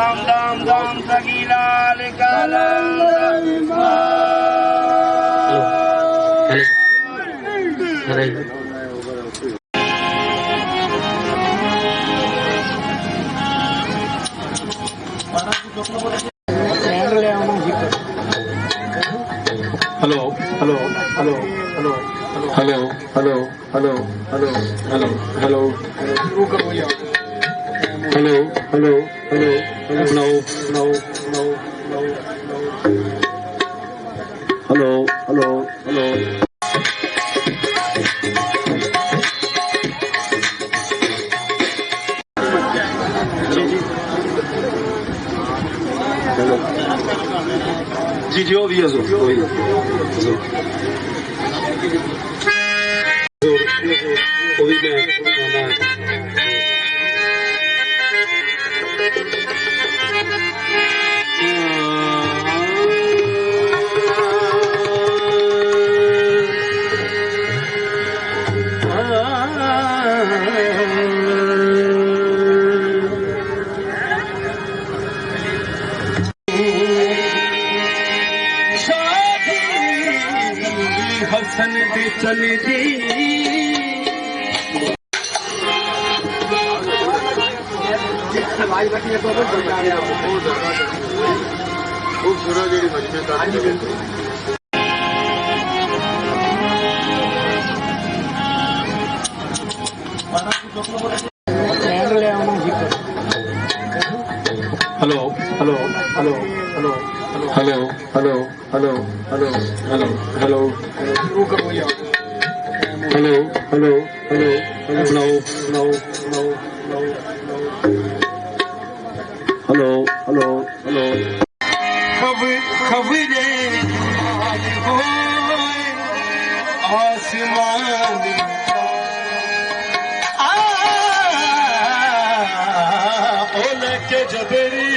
दाम दाम दाम सगीलाल कलंद hello hello hello hello hello hello hello hello hello hello hello hello hello no no no hello hello hello जी जी ouvi azul ouvi azul ouvi bem हसन दे चले दी hello hello hello hello hello hello hello hello hello hello hello hello hello no no no hello hello hello खबरे आसमान के जबरी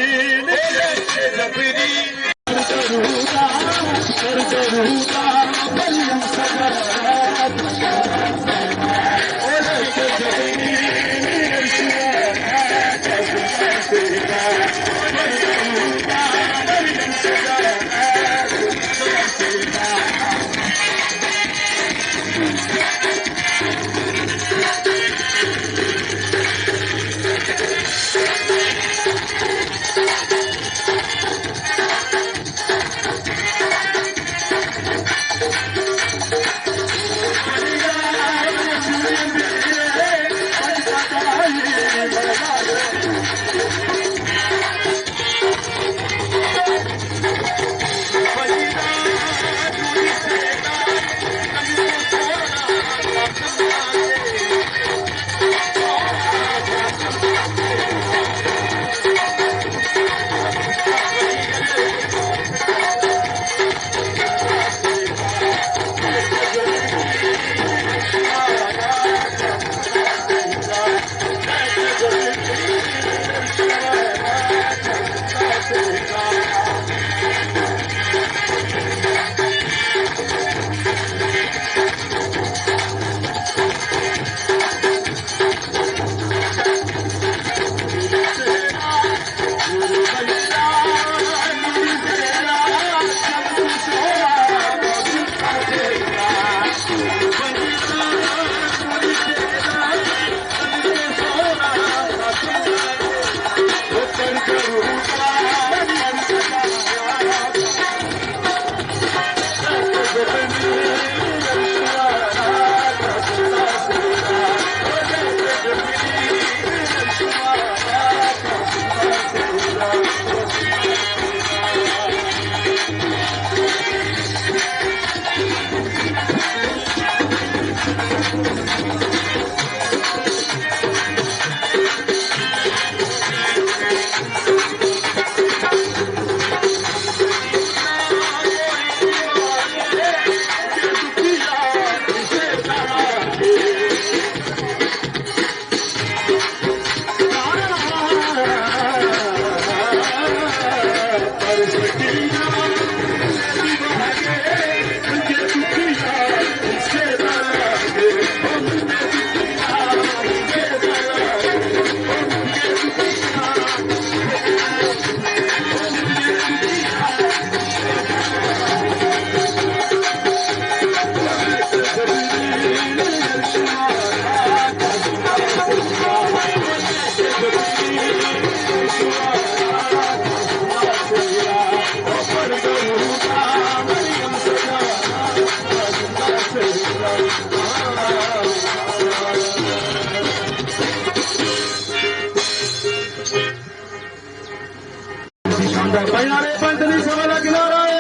दरबारे पंडली सवाला किनारा है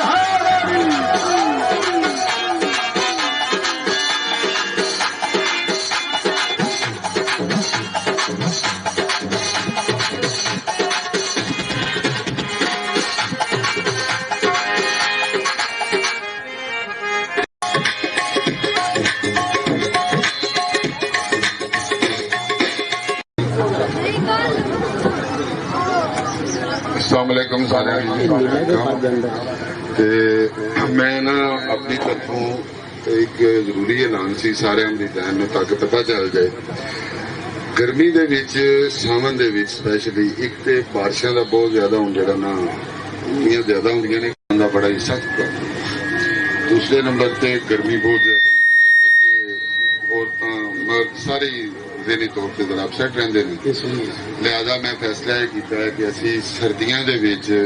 अस्सलामुअलैकुम सारे ते मैं ना अपनी तरफों एक जरूरी ऐलान सी सारे दी दैन नूं तक पता चल जाए गर्मी दे विच सावन दे विच स्पैशली एक ते बारिशां दा बहुत ज्यादा हुण जेहड़ा ना इन्नियां ज्यादा हुंदियां ने दा बड़ा ही सख्त प्रॉब्लम दूसरे नंबर ते गर्मी बहुत ज्यादा बच्चे औरतां मर्द सारे ज़हनी तौर पर जरा अपसैट रहते हैं लिहाजा मैं फैसला यह किया है कि असी सर्दियों के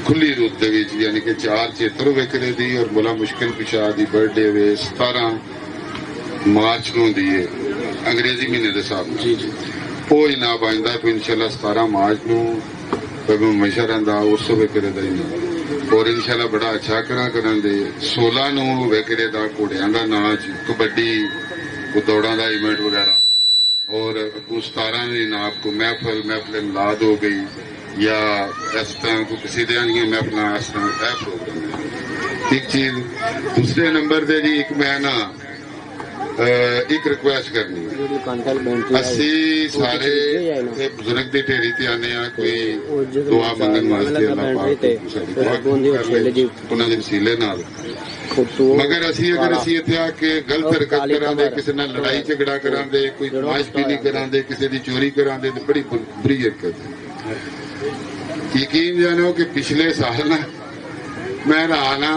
खुली रुत यानी कि 4 चेत्र वेकरे दी और बड़ा मुश्किल पिछा दी बर्थडे वे 17 मार्च को दी है अंग्रेजी महीने के हिसाब से वो इनाम आंदा तो इंशाल्लाह 17 मार्च को हमेशा रहा उस वेकरे का इनाम और इंशाल्लाह बड़ा अच्छा करा दे 16 नू वेकरे का घोड़िया का नाच कबड्डी दौड़ा का इवेंट वगैरह और 17 इनाम को महफल मिलाद हो गई या इस तरह को किसी महफल इस तरह प्रोग्राम है एक चीज दूसरे नंबर से जी एक मैं ना एक रिक्वेस्ट करनी है असी सारे बुजुर्ग की ढेरी ते आने कोई दुआ मंगन वास्ते उन्होंने वसीले नाल मगर असी अगर असी इत्थे आके गलत हरकत करांदे किसी नाल लड़ाई झगड़ा करांदे कोई तमाशबीनी करांदे किसी की चोरी करांदे तो बड़ी बुरी हरकत है यकीन जानो कि पिछले साल ना मैं रहा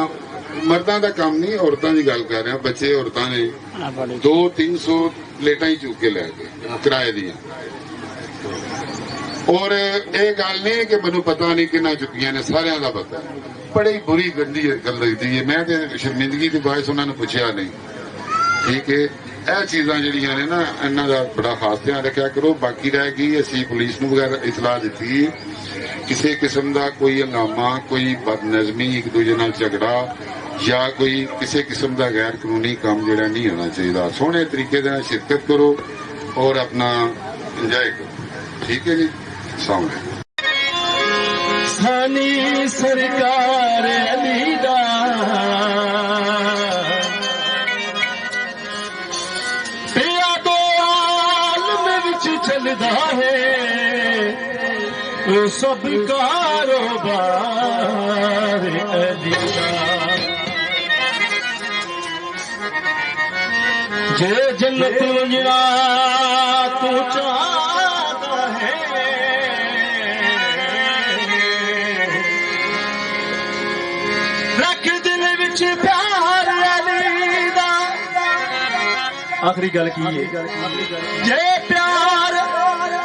मर्दा का काम नहीं औरतों की गल कर रहा बच्चे औरतों ने 200-300 प्लेटा ही चूक के लै गए किराए दियां और ये गल नहीं कि मैनू पता नहीं किन्ना चुकिया ने सारिया का पता बड़ी बुरी गंदी गल लगती है मैं तो शर्मिंदगी की बायस उन्होंने पूछा नहीं ठीक है यह चीज़ा जड़िया ने ना इन्हों का बड़ा खास ध्यान रखा करो बाकी रह गई असी पुलिस नूं वगैरह इतलाह दी किसी किस्म का कोई हंगामा कोई बदनज़मी एक दूजे नाल झगड़ा या कोई किसी किस्म का गैर कानूनी काम जो नहीं होना चाहिए सोहने तरीके से शिरकत करो और अपना इंजॉय करो ठीक है जी सामने सानी सरकार अलीदा पिया दो आलम विच चलदा है सब कारोबार अलीदा जे जन्नत वंजना तू चाहता है रख दिल विच प्यार अली दा आखिरी गल की है जे प्यार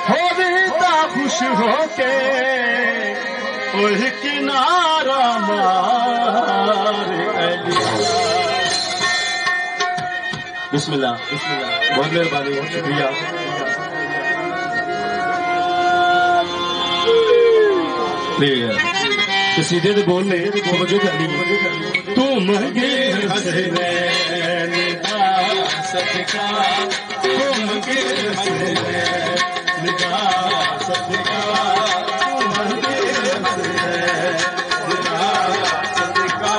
होवे तां खुश होके ओह किनारा मार अली बिस्मिल्लाह बहुत मेहरबानी शुक्रिया सीधे तो बोलने तवज्जो करनी तू मंगे हसनैन दा सदका तू मंगे हसनैन दा सदका तू मंगे हसनैन दा सदका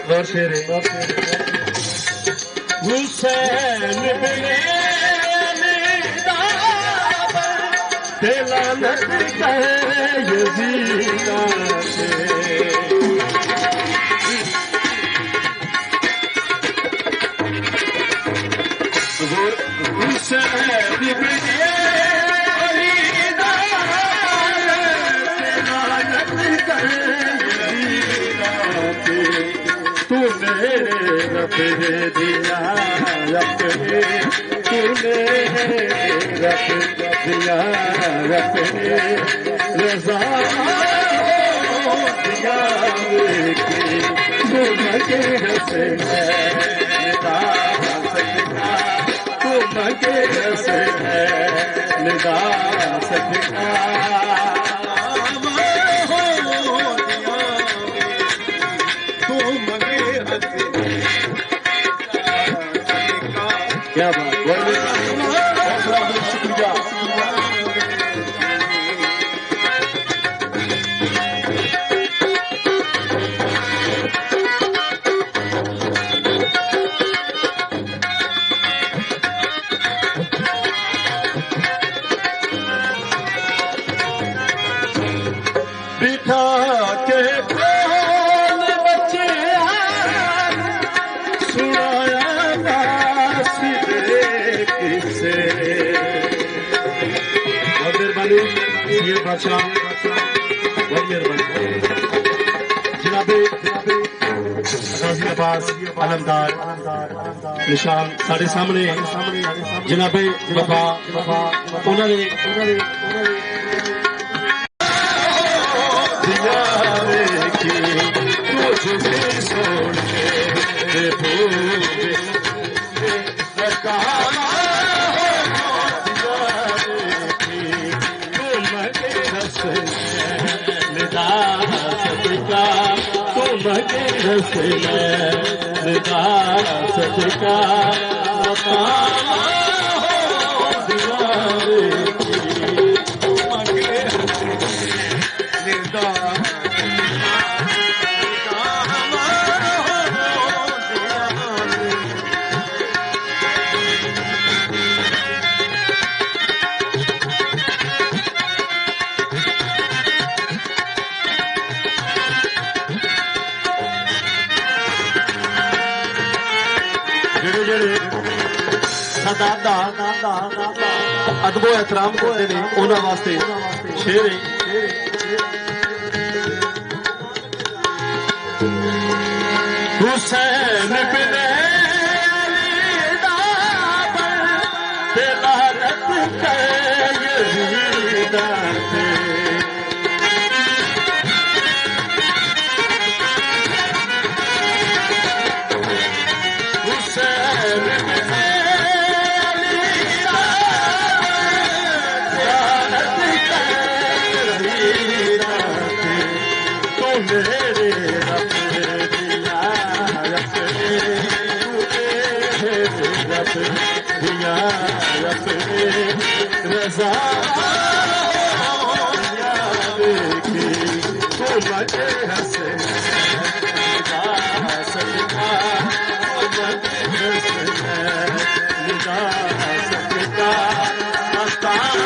गौर शेर है हुसैन बिने लानत कहे यजीदा से हुसैन बिने लानत कहे यजीदा से तू मेरे रब दिया अपने तूने रब दिया अपने रज़ा दिया तू मगे हसे निदा सकता तू मगे हसे निदा सकता क्या बात शुक्रिया बिठा के बच्चे सुनाया किसे बहुत मेहरबानी ये बादशाह बहुत मेहरबानी जनाबे गाजी अब्बास अलमदार निशान साढ़े सामने जनाबे वफा उन्होंने सदका अदबो एहतराम करते हैं उन्होंने वास्ते शेर हुसैन बिने लानत कहे यजीदा से रज़ा तू मगे हसे सकता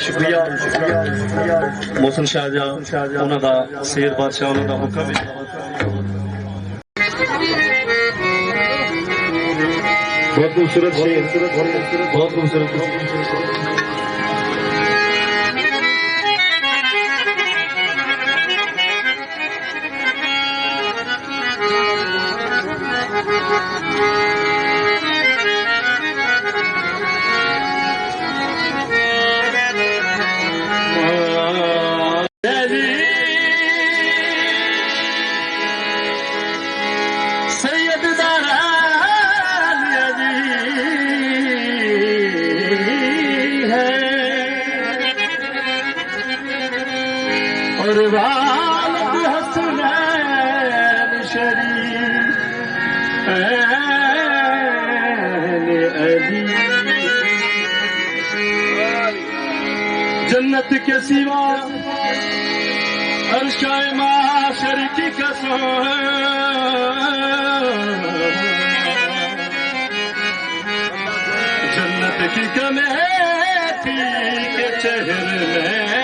शुक्रिया मोहसिन शाहजहां उन्हों का शेर बादशाह उन्हों का हुक्म है बहुत खूबसूरत शेर बहुत खूबसूरत करवान हसनैन शरीफ ऐन अली जन्नत के सिवा अर्शाए माशर की कसम जन्नत की कमेटी के चेहरे में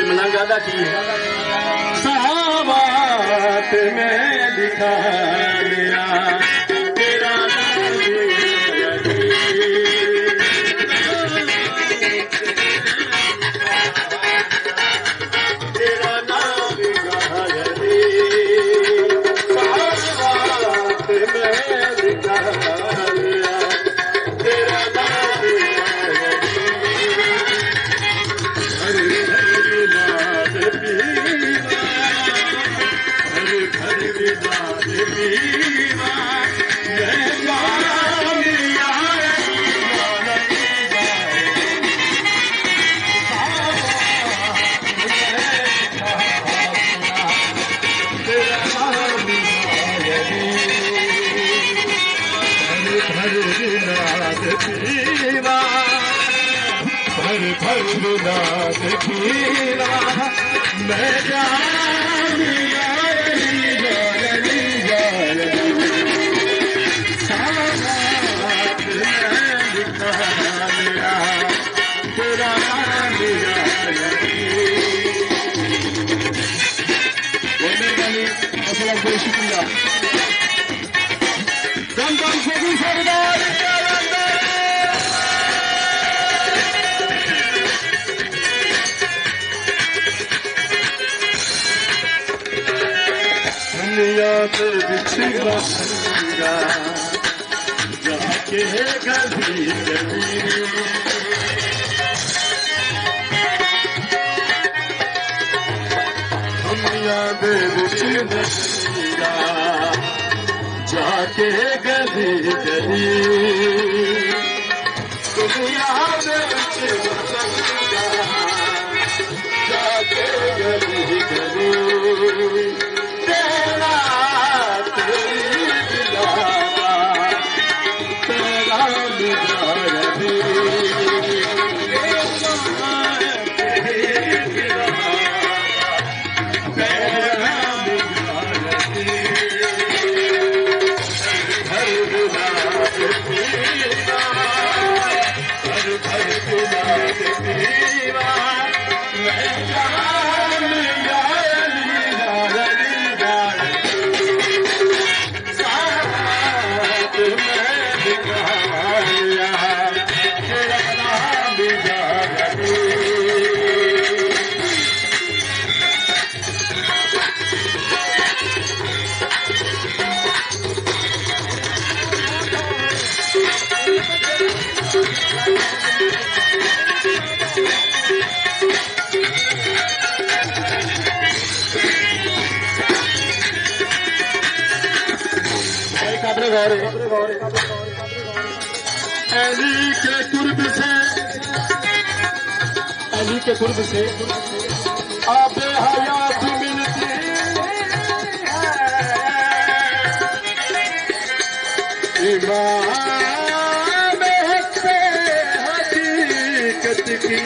मलंगादा की सहाबात में दिखा दिया तेरा नाम गायरी सहाबात में दिखा दिया तेरा नाम मैं शुक्रिया दम दम से भी सरदार दुनिया पे बिछड़ा जाके गली गली दुनिया पे बिछड़ा जाके गली गली दुनिया पे बिछड़ा जाके गली गली अली के कुर्ब से आबे हयात मिलती इमाम से हकीकत की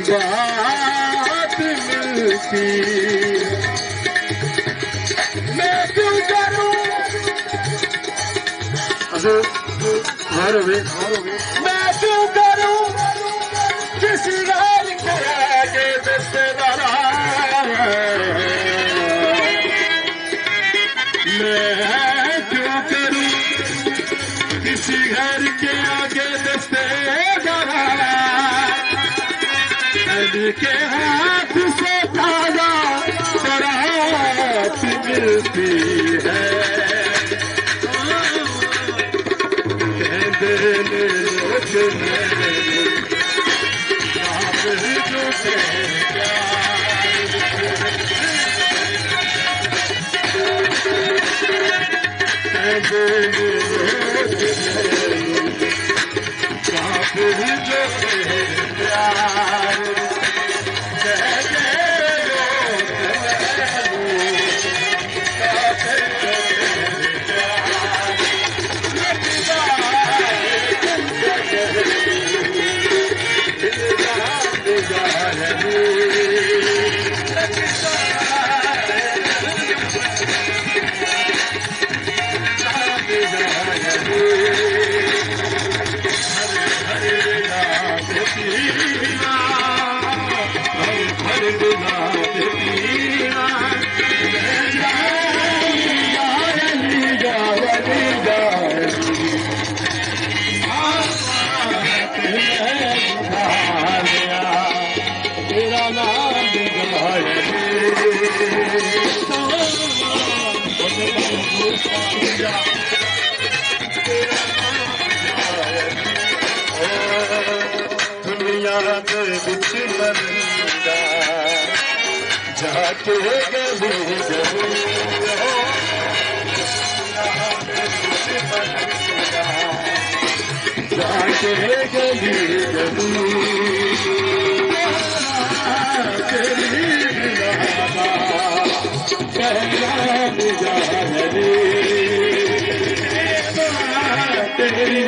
बात मिलती मैं क्यों करूं मैं क्यों करूं किसी गाल के आगे रिश्तेदार मैं क्यों करूं किसी घर के आगे रिश्तेदार अली के हाथ से ताजा शराब मिलती है दुनिया के बिच मरंदा जाके गली गली जाके गली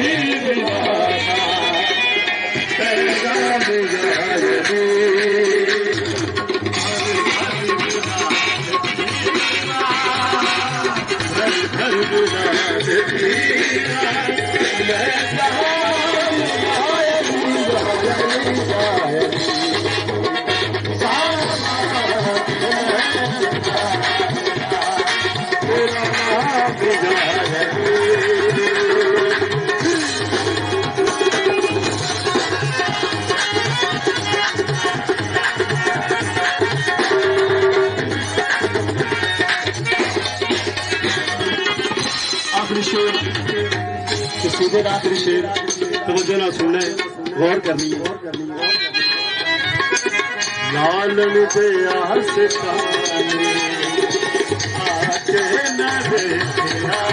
आखिरी शेर सूबे का आखिरी शेर तवज्जो ना सुनना है, गौर करनी है। लालन पे आस काने आके न देखना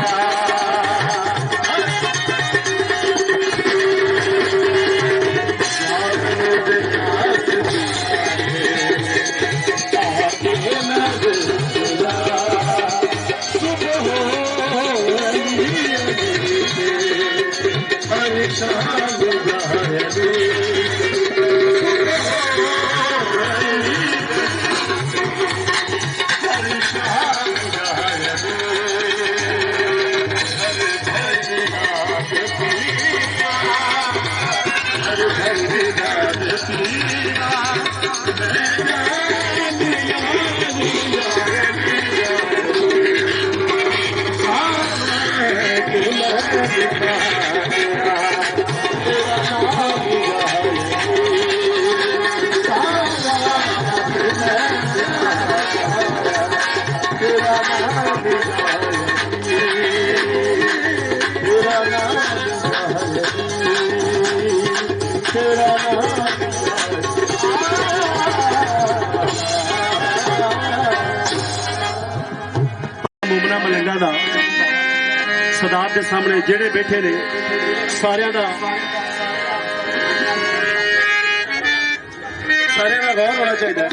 मुमना मलंगा दा सदात के सामने जेड़े बैठे ने सारियां दा गौर होना चाहिए।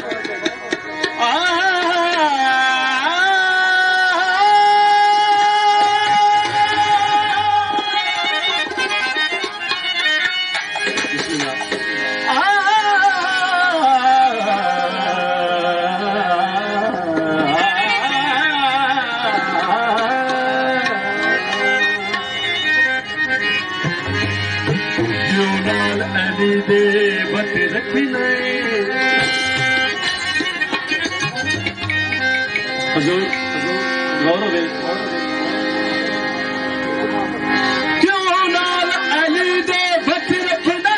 दे बत रखने हजूर गौर हो क्यों नाल अली दे बत रखने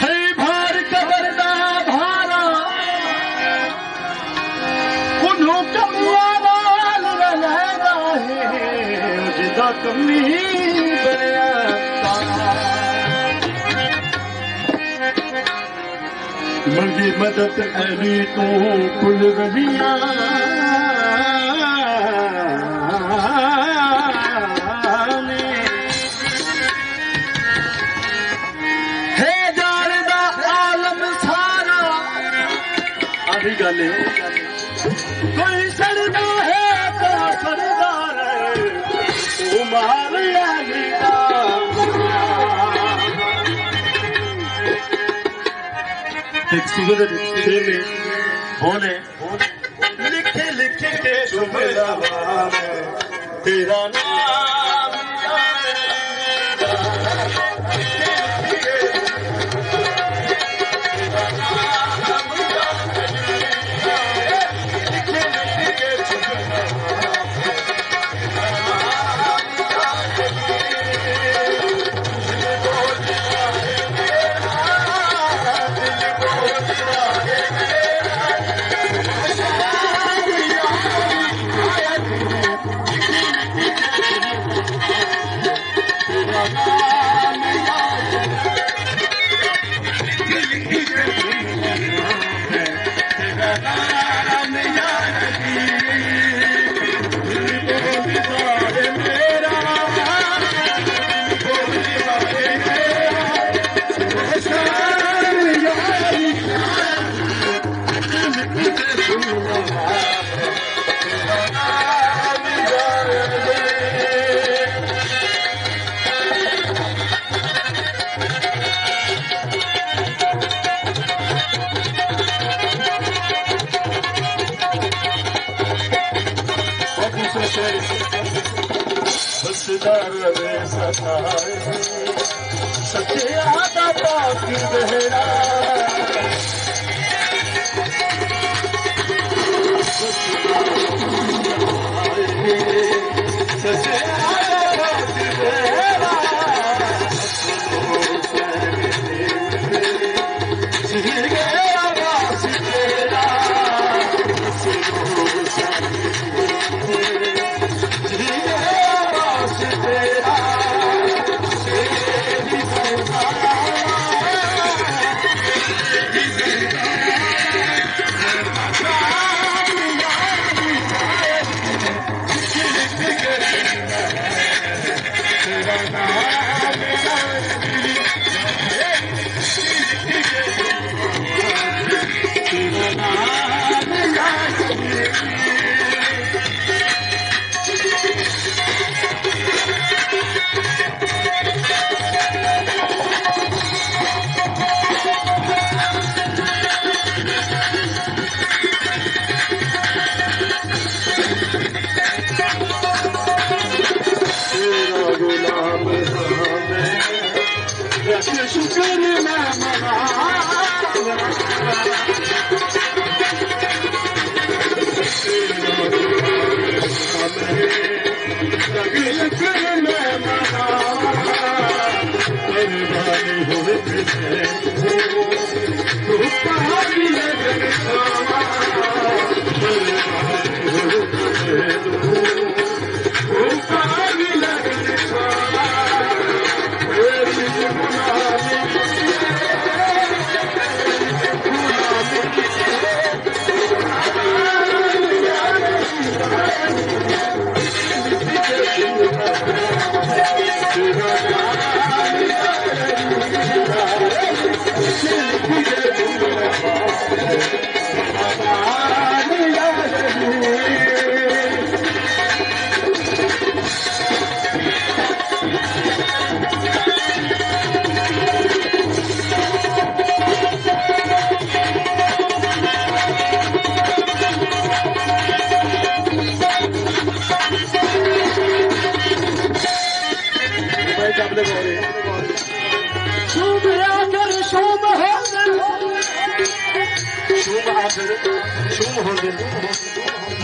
है भार कबर दा भारा उन्हों कमुआ वाल रहदा है जिदा कमी बनया मंगी मदद अली तू कुल रबिया है जानदा आलम सारा आधी गल कोई सड़दा है तो सरदार उमर अली दा एक सूबे के शेर में बोले लिखे लिखे के जुमला तेरा नाम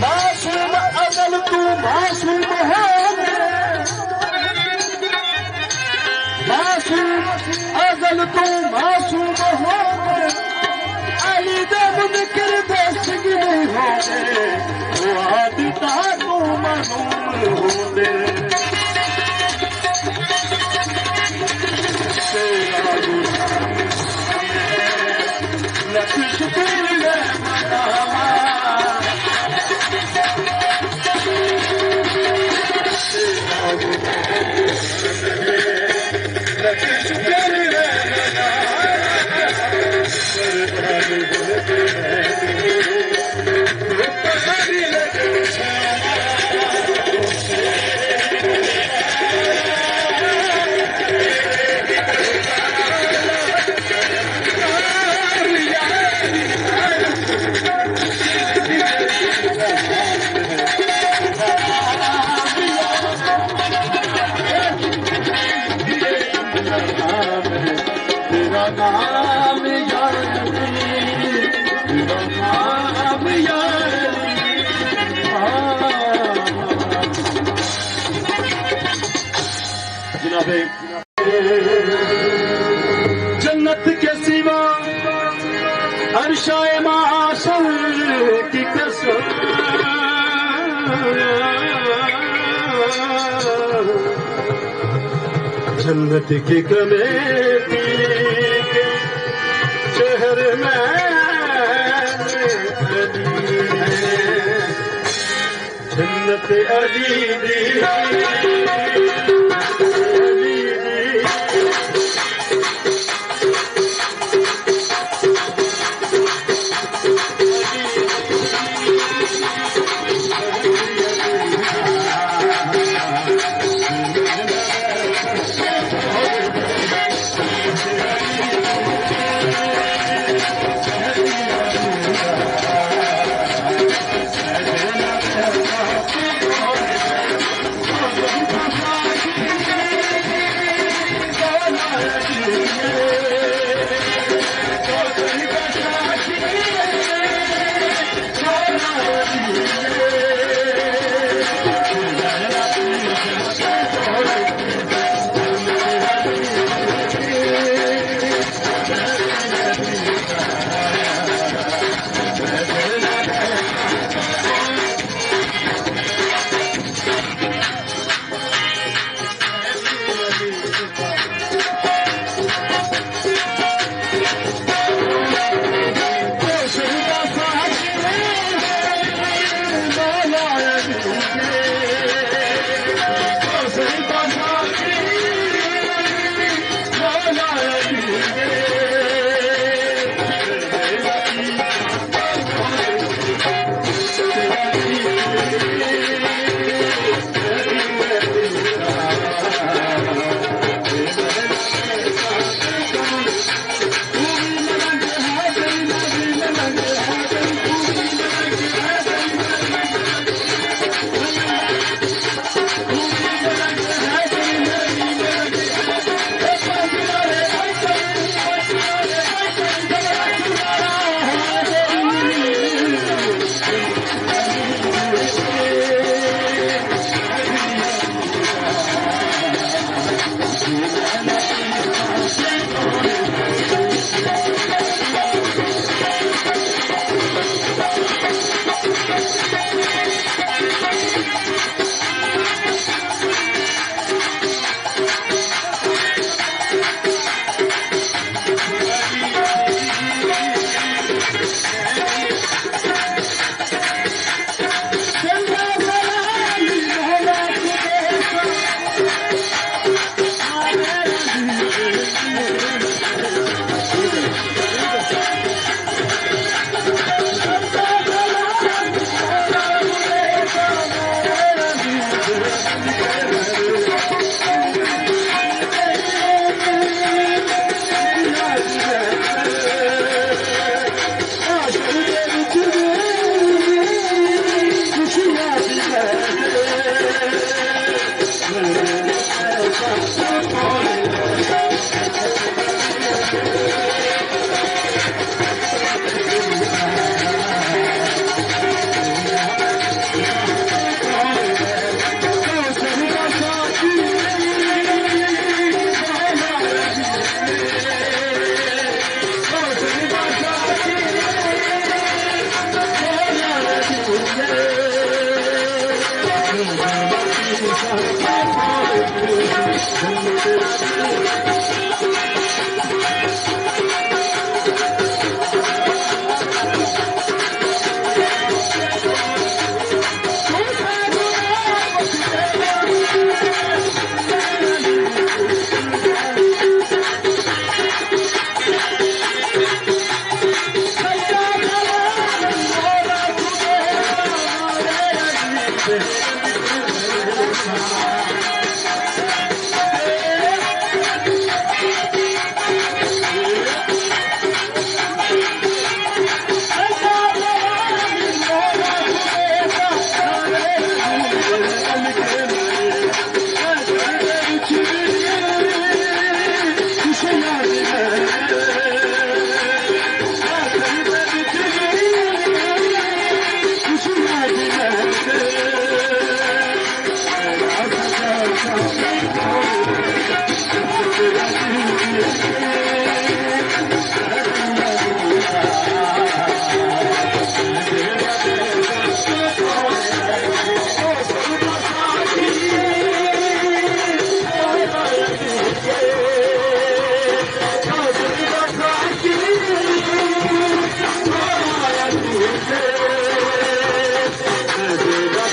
मासूम अजल तू मासूम हो मासूम अजल तू मासूम हो अली दे मुनकर दोस्त नहीं होंगे वो आदिता तू मनूर होंगे तेरा लक्ष्य तेरे जन्नत के सिवा अर्शाए माशर की कसम जन्नत की कमेटी के शहर में जन्नत अली दी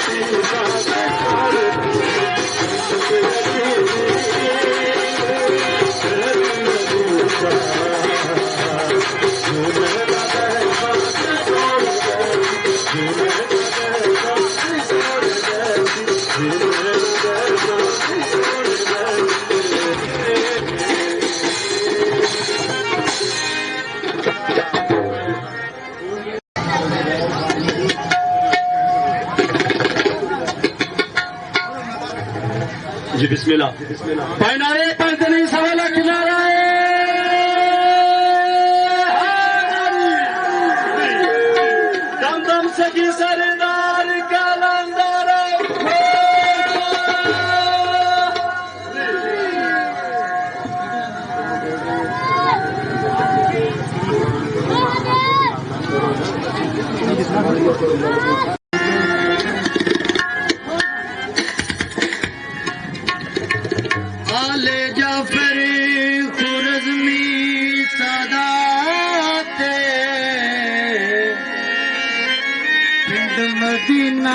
Thank you. जी बिस्मिल्लाह पहनारे पंतनी सवाला किनारा दम दम से की सरदार कलंदर आले जाफर खुरजमी सादाते पिंड मदीना